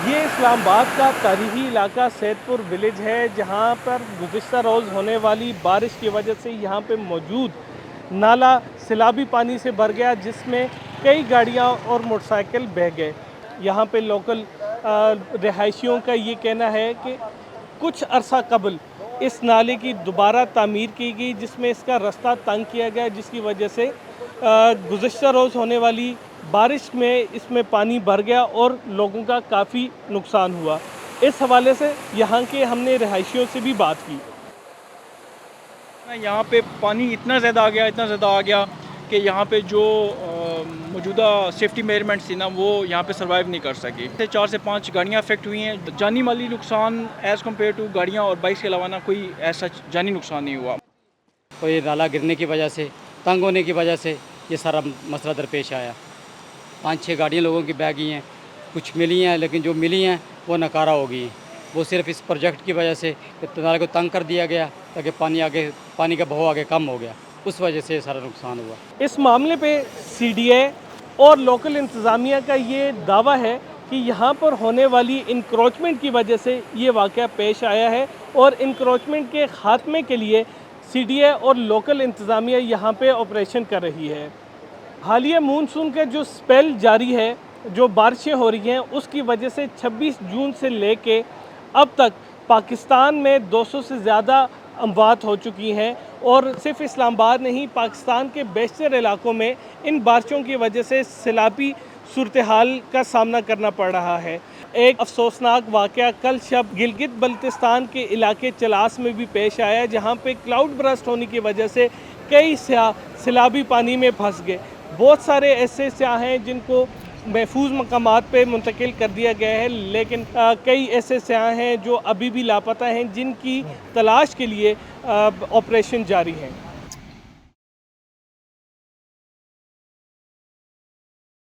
ये इस्लामाबाद का तारीखी इलाका सैदपुर विलेज है, जहाँ पर गुज़िश्ता रोज़ होने वाली बारिश की वजह से यहाँ पे मौजूद नाला सैलाबी पानी से भर गया, जिसमें कई गाड़ियाँ और मोटरसाइकिल बह गए। यहाँ पे लोकल रिहायशियों का ये कहना है कि कुछ अरसा कबल इस नाले की दोबारा तामीर की गई, जिसमें इसका रास्ता तंग किया गया, जिसकी वजह से गुज़िश्ता रोज़ होने वाली बारिश में इसमें पानी भर गया और लोगों का काफ़ी नुकसान हुआ। इस हवाले से यहाँ के हमने रिहायशियों से भी बात की। यहाँ पे पानी इतना ज़्यादा आ गया कि यहाँ पे जो मौजूदा सेफ्टी मेजरमेंट्स थी ना, वो यहाँ पे सर्वाइव नहीं कर सकी। 4 से 5 गाड़ियाँ अफेक्ट हुई हैं। जानी माली नुकसान एज़ कम्पेयर टू गाड़ियाँ और बाइक्स के अलावा ना कोई ऐसा जानी नुकसान नहीं हुआ। कोई नाला गिरने की वजह से, तंग होने की वजह से ये सारा मसला दरपेश आया। 5-6 गाड़ियाँ लोगों की बह गई हैं, कुछ मिली हैं, लेकिन जो मिली हैं वो नकारा हो गई हैं। वो सिर्फ इस प्रोजेक्ट की वजह से नाले को तंग कर दिया गया ताकि पानी का बहाव आगे कम हो गया, उस वजह से सारा नुकसान हुआ। इस मामले पे सीडीए और लोकल इंतज़ामिया का ये दावा है कि यहाँ पर होने वाली इंक्रोचमेंट की वजह से ये वाक़या पेश आया है और इंक्रोचमेंट के ख़ात्मे के लिए सीडीए और लोकल इंतज़ामिया यहाँ पे ऑपरेशन कर रही है। हालिया मानसून का जो स्पेल जारी है, जो बारिशें हो रही हैं, उसकी वजह से 26 जून से लेके अब तक पाकिस्तान में 200 से ज़्यादा अमवात हो चुकी हैं और सिर्फ इस्लामाबाद नहीं, पाकिस्तान के बेशतर इलाकों में इन बारिशों की वजह से सैलाबी सूरत हाल का सामना करना पड़ रहा है। एक अफसोसनाक वाक़या कल शब गिलगित बल्तिस्तान के इलाके चलास में भी पेश आया, जहाँ पे क्लाउड बरस्ट होने की वजह से कई स्याह सैलाबी पानी में फंस गए। बहुत सारे ऐसे स्याह हैं जिनको महफूज मकामात पे मुंतकिल कर दिया गया है, लेकिन कई ऐसे स्याह हैं जो अभी भी लापता हैं, जिनकी तलाश के लिए ऑपरेशन जारी है।